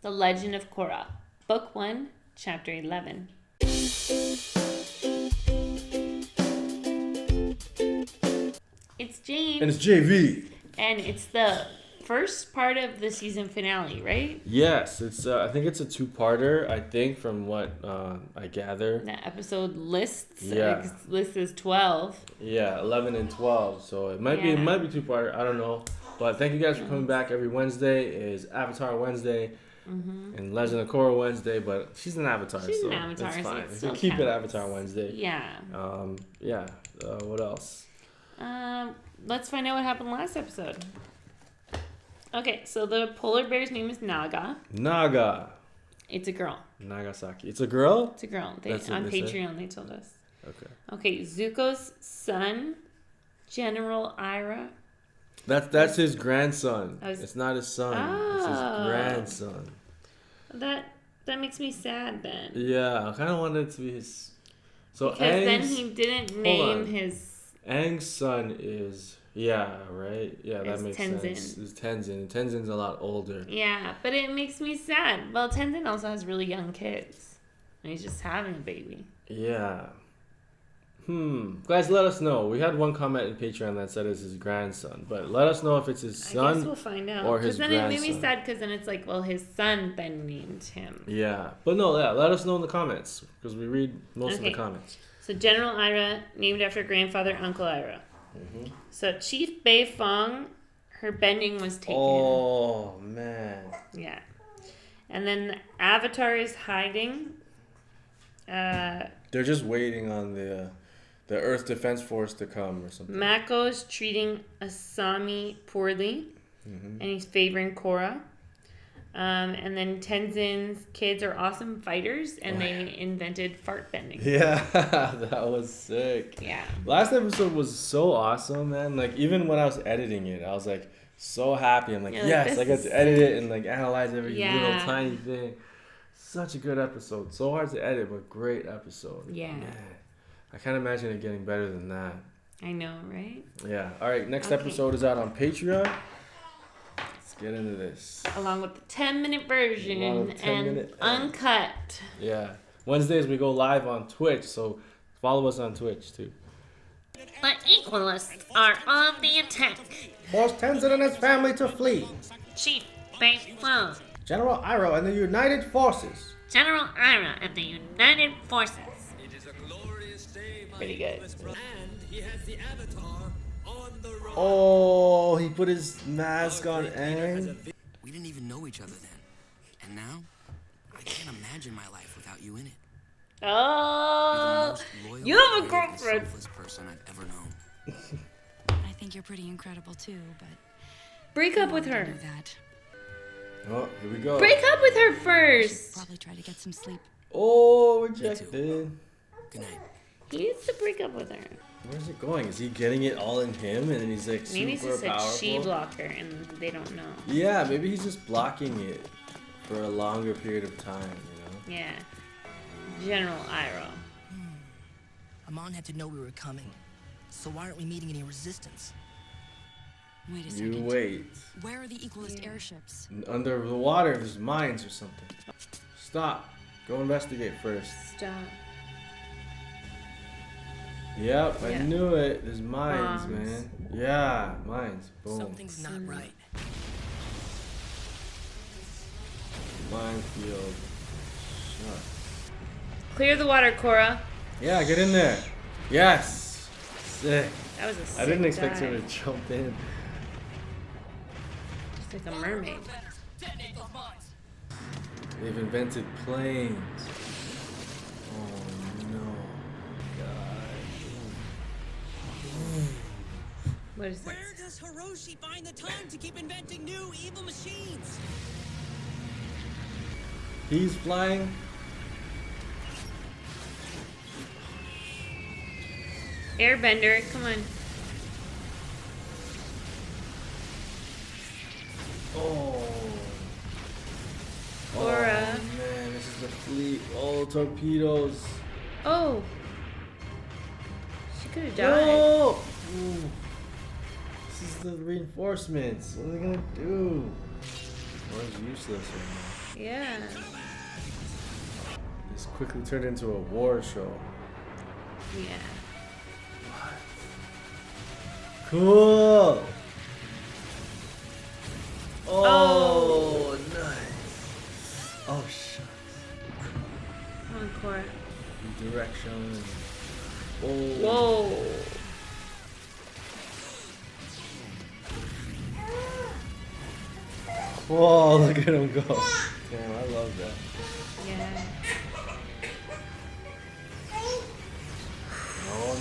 The Legend of Korra, Book 1, Chapter 11. It's James. And it's JV. And it's the first part of the season finale, right? Yes, it's. I think it's a two-parter. I think from what I gather. The episode lists. Yeah. List is 12. Yeah, 11 and 12. So it might be two-parter. I don't know. But thank you guys for coming back every Wednesday. It is Avatar Wednesday. And Legend of Korra Wednesday, but she's an Avatar, she's so an Avatar, it's fine. So Keep it Avatar Wednesday. Yeah. What else? Let's find out what happened last episode. Okay, so the polar bear's name is Naga. Naga. It's a girl. Nagasaki. It's a girl? It's a girl. On Patreon, they told us. Okay, Zuko's son, General Ira. That's his grandson. It's not his son. Oh. It's his grandson. That makes me sad then. Yeah, I kind of wanted it to be his. So because then he didn't name his. Aang's son is right. Yeah, that makes Tenzin. sense. It's Tenzin. Tenzin's a lot older. Yeah, but it makes me sad. Well, Tenzin also has really young kids, and he's just having a baby. Yeah. Guys, let us know. We had one comment in Patreon that said it's his grandson, but let us know if it's his son. I guess we'll find out. Or his grandson. Because then it made me sad because then it's like, well, his son then named him. Yeah. But no, let us know in the comments because we read most of the comments. So General Ira, named after grandfather Uncle Ira. Mm-hmm. So Chief Bei Fong, her bending was taken. Oh, man. Yeah. And then the Avatar is hiding. They're just waiting on the Earth Defense Force to come or something. Mako's treating Asami poorly, and he's favoring Korra. And then Tenzin's kids are awesome fighters, and they invented fart bending. Yeah, that was sick. Yeah. Last episode was so awesome, man. Like, even when I was editing it, I was, like, so happy. I'm like, yes, I got to edit it and, like, analyze every little tiny thing. Such a good episode. So hard to edit, but great episode. Yeah. Man. I can't imagine it getting better than that. I know, right? Yeah. All right, next episode is out on Patreon. Let's get into this. Along with the 10-minute version and uncut. Yeah. Wednesdays we go live on Twitch, so follow us on Twitch too. The Equalists are on the attack. Force Tenzin and his family to flee. Chief Bei Fong. General Iroh and the United Forces. General Ira and the United Forces. Pretty good. And he has the Avatar on the road. Oh, he put his mask on Aang. We didn't even know each other then. And now, I can't imagine my life without you in it. Oh, You're the most you have a loyal, girlfriend. selfless person I've ever known. I think you're pretty incredible too, but break up with you her. won't do that. Oh, here we go. Break up with her You should first. probably try to get some sleep. Oh, rejected. Good night. He needs to break up with her. Where's it going? Is he getting it all in him and then he's like Maybe it's super just a powerful? chi blocker and they don't know. Yeah, maybe he's just blocking it for a longer period of time, you know? Yeah. General Iroh. Amon had to know we were coming. So why aren't we meeting any resistance? Wait a You second. wait. Where are the Equalist airships? Under the water, there's mines or something. Stop. Go investigate first. Stop. Yep, I Yeah. knew it. There's mines, Bombs. man. Yeah, mines. Boom. Something's not right. Minefield. Shut. Clear the water, Korra. Yeah, get in there. Yes. Sick. That was a sick I didn't expect her to dive. jump in. She's like a mermaid. They've invented planes. Oh no. God. What is this? Where does Hiroshi find the time to keep inventing new evil machines? He's flying. Airbender, come on. Oh. Korra. Oh man, this is the fleet. Oh, torpedoes. Oh. She could have died. No! Ooh. This is the reinforcements. What are they gonna do? Korra's useless right Yeah. This quickly turned into a war show. Yeah. Cool. Oh, nice. Oh, shucks. Come on, Korra. Direction. Whoa. Whoa, look at him go. Damn, I love that. Yeah.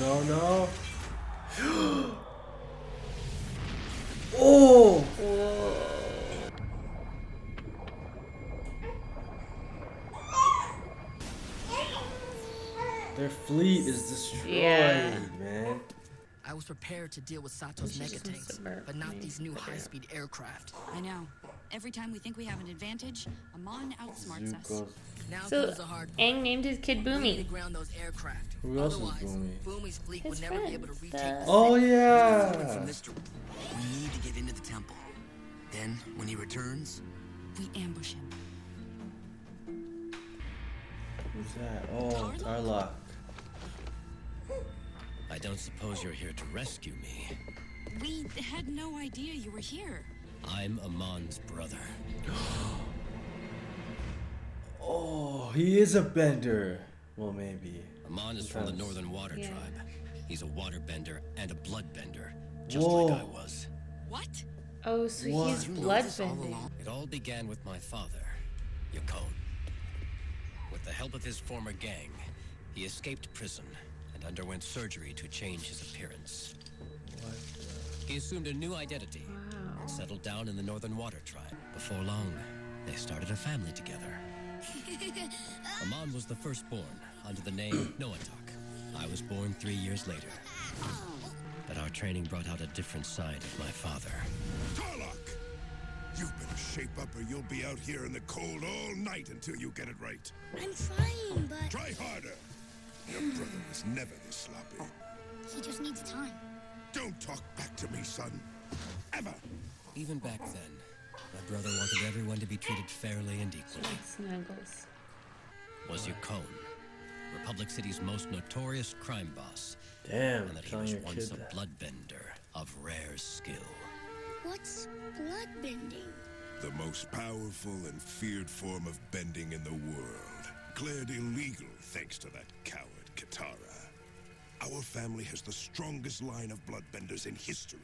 No, no. Oh! Whoa. Their fleet is destroyed, Yeah. man. I was prepared to deal with Sato's She mega just tanks, must have but not made these new better. high-speed aircraft. I know. Every time we think we have an advantage, Amon outsmarts us. Zuko's. Now So, comes the hard part. Aang named his kid We need to Boomy. ground those aircraft. Who else is Otherwise, Boomy? Boomy's fleet His would never be able to friends, retake the Oh, city. yeah. From this, we need to get into the temple. Then, when he returns, We ambush him. Who's that? Oh, Tarlock. I don't suppose you're here to rescue me. We had no idea you were here. I'm Amon's brother. Oh, he is a bender. Well, maybe. Amon is from the Sometimes. Northern Water Yeah. Tribe. He's a waterbender and a bloodbender, just Whoa. like I was. What? Oh, so What? he's You know blood this all bending. along? It all began with my father, Yakone. With the help of his former gang, he escaped prison and underwent surgery to change his appearance. He assumed a new identity Wow. and settled down in the Northern Water Tribe. Before long, they started a family together. Amon was the firstborn under the name Noatak. I was born 3 years later. But our training brought out a different side of my father. Tarlock! You better shape up or you'll be out here in the cold all night until you get it right. I'm trying, but Try harder. Your brother was never this sloppy. he just needs time. Don't talk back to me, son. Ever. Even back then, my brother wanted everyone to be treated fairly and equally. Snuggles. Was Yakone, Republic City's most notorious crime boss, Damn, and that he telling was your kid once a that. bloodbender of rare skill. What's bloodbending? The most powerful and feared form of bending in the world. Declared illegal thanks to that coward, Katara. Our family has the strongest line of bloodbenders in history.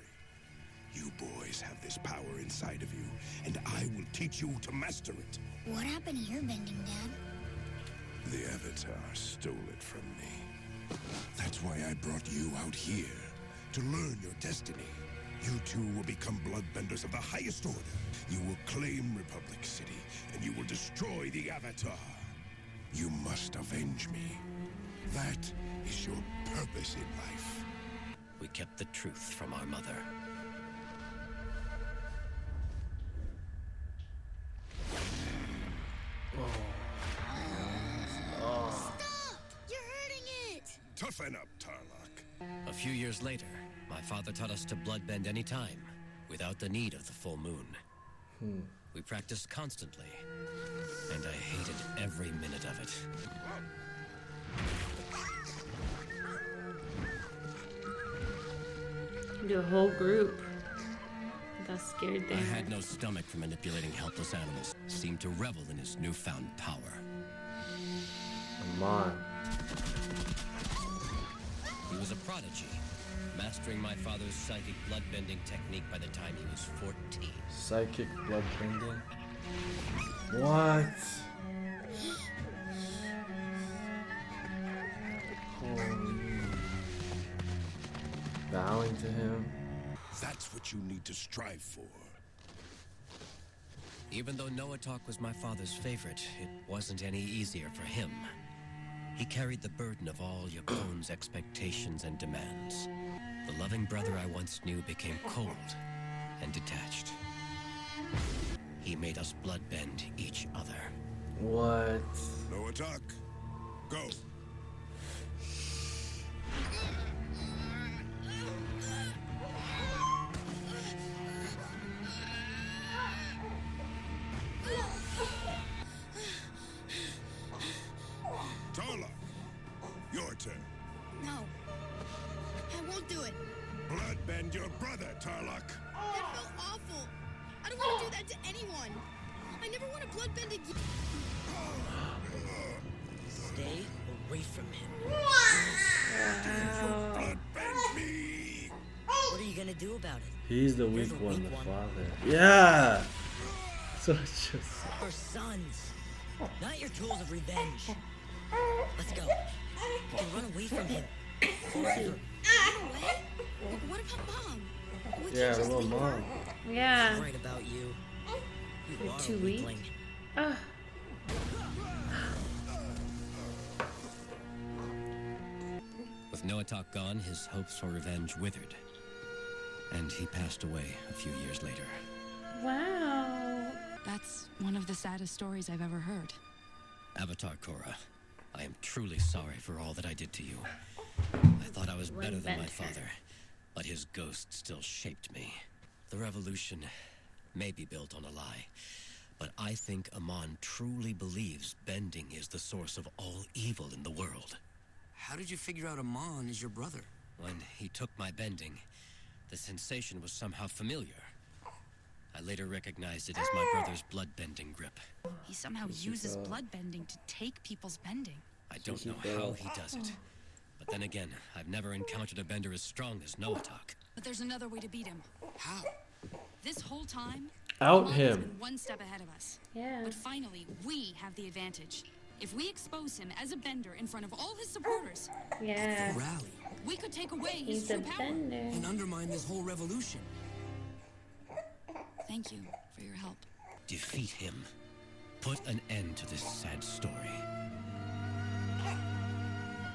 You boys have this power inside of you, and I will teach you to master it. What happened to your bending, Dad? The Avatar stole it from me. That's why I brought you out here, to learn your destiny. You two will become bloodbenders of the highest order. You will claim Republic City, and you will destroy the Avatar. You must avenge me. That is your purpose in life. We kept the truth from our mother. You're hurting it! Toughen up, Tarlock. A few years later, my father taught us to bloodbend any time, without the need of the full moon. We practiced constantly, and I hated every minute of it. Do a whole group. I got scared there. I had no stomach for manipulating helpless animals. Seemed to revel in his newfound power. Amon. He was a prodigy, mastering my father's psychic bloodbending technique by the time he was 14. Psychic bloodbending. What? Holy. Bowing to him. That's what you need to strive for. Even though Noatak was my father's favorite, it wasn't any easier for him. He carried the burden of all Yakone's expectations and demands. The loving brother I once knew became cold and detached. He made us bloodbend each other. What? No attack. Go. Tarlock. That felt awful. I don't want to do that to anyone. I never want to bloodbend again. Stay away from him. Bloodbend me. What are you gonna do about it? He's the There's weak a one, weak the one. father. Yeah. So it's just. Our sons, not your tools of revenge. Let's go. We can run away from him forever. What about Mom? We Yeah, can't just little leave her. mom. Yeah. Right about you. You You're are too a weak. weakling. Ugh. With Noatak gone, his hopes for revenge withered. And he passed away a few years later. Wow. That's one of the saddest stories I've ever heard. Avatar Korra, I am truly sorry for all that I did to you. I thought I was better than my father, but his ghost still shaped me. The revolution may be built on a lie, but I think Amon truly believes bending is the source of all evil in the world. How did you figure out Amon is your brother? When he took my bending, the sensation was somehow familiar. I later recognized it as my brother's blood-bending grip. He somehow uses bloodbending to take people's bending. I don't know how he does it. But then again, I've never encountered a bender as strong as Noatak. But there's another way to beat him. How? This whole time, Out Amon has him. been one step ahead of us. Yeah. But finally, we have the advantage. If we expose him as a bender in front of all his supporters, Yeah. Rally. we could take away He's his a true power. bender. And undermine this whole revolution. Thank you for your help. Defeat him. Put an end to this sad story.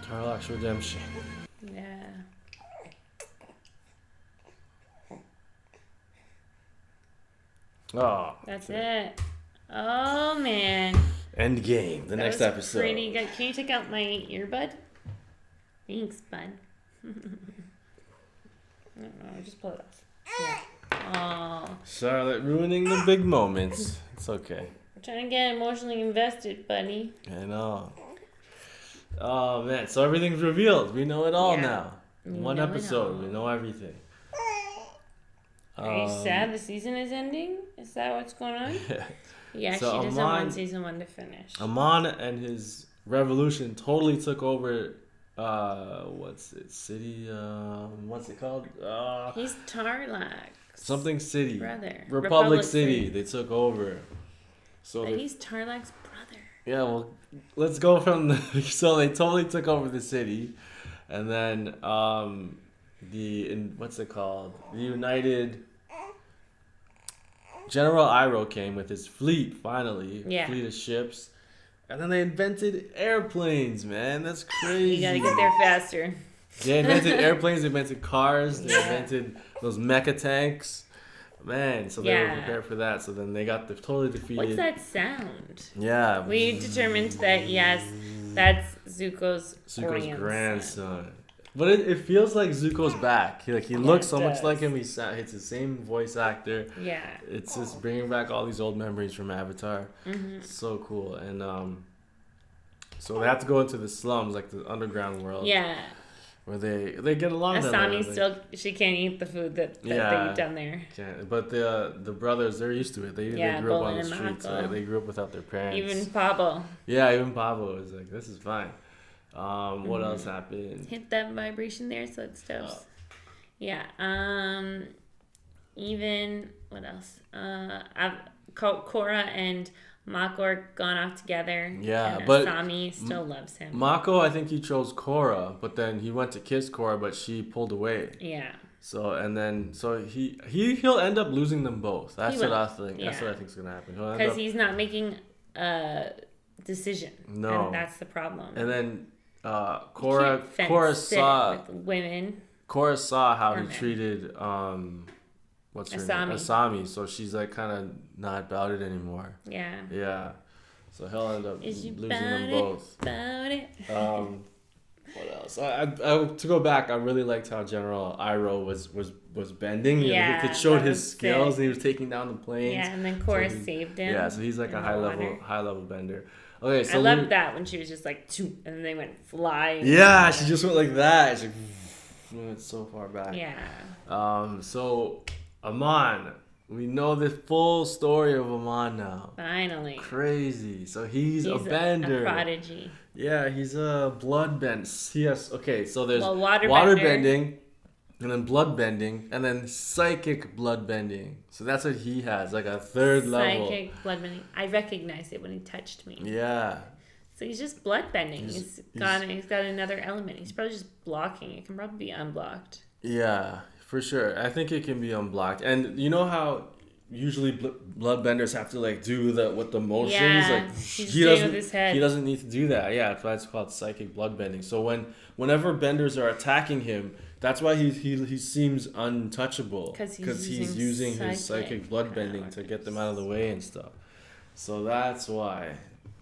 Tarlock's redemption. Yeah. Oh. That's it. Oh man. End game. The That next was episode. Pretty good. Can you take out my earbud? Thanks, bud. I don't know. Just pull it off. Yeah. Oh. Charlotte ruining the big moments. It's okay. I'm trying to get emotionally invested, buddy. I know. Oh man, so everything's revealed. We know it all Yeah. now. We One know it episode, all. we know everything. Are you sad the season is ending? Is that what's going on? Yeah, So she doesn't Amon- want season 1 to finish. Amon and his revolution totally took over. What's it? City. What's it called? He's Tarlock. Something City. Brother. Republic City. They took over. So But they- he's Tarlock's brother. Yeah, well, let's go from the, so they totally took over the city, and then what's it called? The United General Iroh came with his fleet finally, Yeah. fleet of ships, and then they invented airplanes. Man, that's crazy. You gotta get there faster. They invented airplanes. They invented cars. They invented those mecha tanks. Man, so they were Yeah. prepared for that. So then they got totally defeated. What's that sound? Yeah. We determined that, yes, that's Zuko's grandson. But it feels like Zuko's back. He looks it so much does. like him. It's the same voice actor. Yeah. It's just bringing back all these old memories from Avatar. Mhm. So cool. And so they have to go into the slums, like the underground world. Yeah. Where they get along. Asami she can't eat the food that they eat down there. Can't. But the brothers, they're used to it. They grew up on the Bolin and streets. Mako. They grew up without their parents. Even Pablo. Yeah, even Pablo was like, this is fine. What else happened? Hit that vibration there so it stops. Yeah. Even what else? Korra and Mako are gone off together. Yeah, and but Asami still loves him. Mako, I think he chose Korra, but then he went to kiss Korra, but she pulled away. Yeah. So he'll end up losing them both. That's what I think. Yeah. That's what I think's gonna happen. Because he's not making a decision. No. And that's the problem. And then You can't Korra sit saw with women. Korra saw how he Women. treated what's her Asami. name? Asami. So she's like kind of not about it anymore. Yeah. Yeah. So he'll end up Is you losing about them it? both. About it? What else? I to go back, I really liked how General Iroh was bending. Yeah, He showed that his was skills sick. and he was taking down the planes. Yeah, and then Korra saved him. Yeah, so he's like in a the high level water. bender. Okay, so I loved that when she was just like, "Choo," and then they went flying. Yeah, she just went like that. She's like, went so far back. Yeah. So Amon, we know the full story of Amon now. Finally. Crazy. So he's a bender. A prodigy. Yeah, he's a blood bender. Yes. Okay, so there's water bending, and then blood bending, and then psychic blood bending. So that's what he has, like a third level. Psychic blood bending. I recognized it when he touched me. Yeah. So he's just blood bending. He's got another element. He's probably just blocking. It can probably be unblocked. Yeah, for sure. I think it can be unblocked. And you know how usually bloodbenders have to like do with the motions? Yeah, like he doesn't with his head. He doesn't need to do that. Yeah, that's why it's called psychic blood bending. So whenever benders are attacking him, that's why he seems untouchable. Because he's using his psychic blood bending to get them out of the way and stuff. So that's why.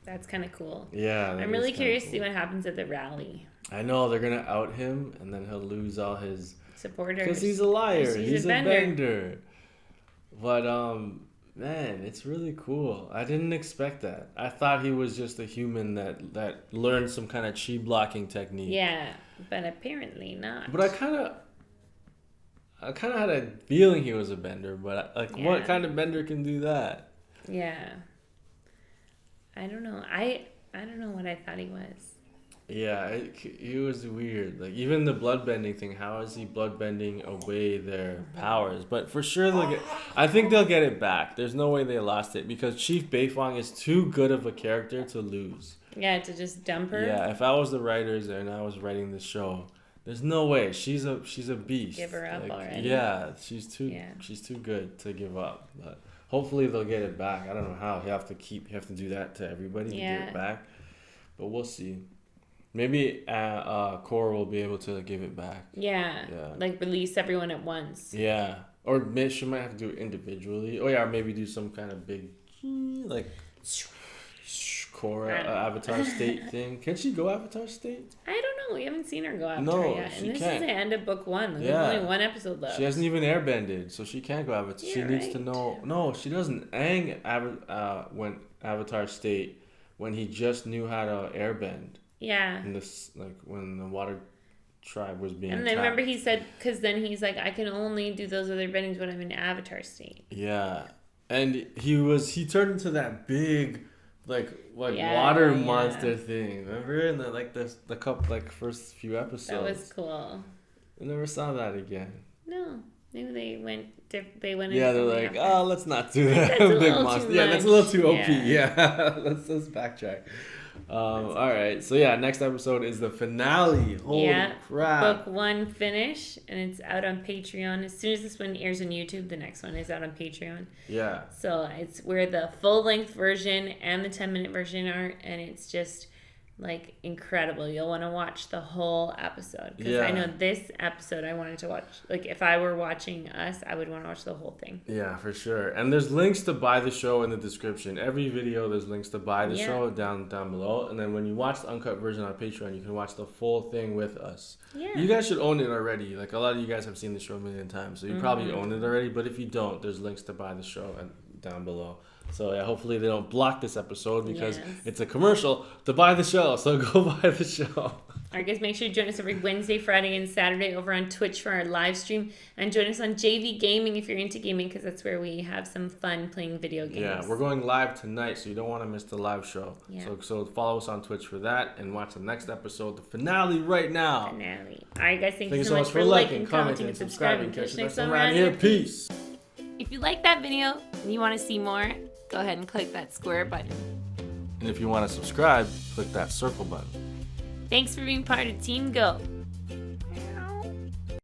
That's kind of cool. Yeah. I'm really curious to see what happens at the rally. I know they're gonna out him, and then he'll lose all his supporters because he's a liar. He's a bender. But man, it's really cool. I didn't expect that. I thought he was just a human that learned some kind of chi blocking technique. Yeah, but apparently not. But I kind of had a feeling he was a bender. But what kind of bender can do that? Yeah. I don't know. I don't know what I thought he was. Yeah, he was weird. Like even the blood bending thing. How is he blood bending away their powers? But for sure I think they'll get it back. There's no way they lost it because Chief Beifong is too good of a character to lose. Yeah, to just dump her. Yeah, if I was the writers and I was writing the show, there's no way. She's a beast. Give her up already. Yeah, she's too good to give up. But hopefully they'll get it back. I don't know how. You have to do that to everybody to get it back. But we'll see. Maybe Korra will be able to give it back. Yeah. Like release everyone at once. Yeah. Or maybe she might have to do it individually. Oh yeah, or maybe do some kind of big like Korra Avatar State thing. Can she go Avatar State? I don't know. We haven't seen her go Avatar yet. And this is the end of book 1. There's only one episode left. She hasn't even airbended, so she can't go Avatar. She needs to know. No, she doesn't. Aang went Avatar State when he just knew how to airbend. Yeah. And this, like, when the water tribe was being attacked. Then remember he said, because then he's like, I can only do those other bendings when I'm in Avatar State. Yeah. And he turned into that big, water monster thing. Remember? In the couple, first few episodes. That was cool. I never saw that again. No. Maybe they went. Yeah, they're like, let's not do that. Big monster. Yeah, that's a little too OP. Yeah, let's backtrack. All right, so next episode is the finale. Holy crap! Book 1 finish, and it's out on Patreon. As soon as this one airs on YouTube, the next one is out on Patreon. Yeah. So it's where the full-length version and the 10-minute version are, and it's just incredible. You'll want to watch the whole episode because I know this episode I wanted to watch. If I were watching us, I would want to watch the whole thing. Yeah, for sure. And there's links to buy the show in the description. Every video there's links to buy the show down below. And then when you watch the uncut version on Patreon, you can watch the full thing with us. Yeah. You guys should own it already. A lot of you guys have seen the show a million times, so you probably own it already. But if you don't, there's links to buy the show down below. So hopefully they don't block this episode because it's a commercial to buy the show. So go buy the show. All right, guys, make sure you join us every Wednesday, Friday, and Saturday over on Twitch for our live stream. And join us on JV Gaming if you're into gaming because that's where we have some fun playing video games. Yeah, we're going live tonight, so you don't want to miss the live show. Yeah. So follow us on Twitch for that and watch the next episode, the finale right now. All right, guys, thank you so much for liking, commenting, and subscribing. Catch you next time around here. Peace. If you like that video and you want to see more, go ahead and click that square button. And if you want to subscribe, click that circle button. Thanks for being part of Team Go.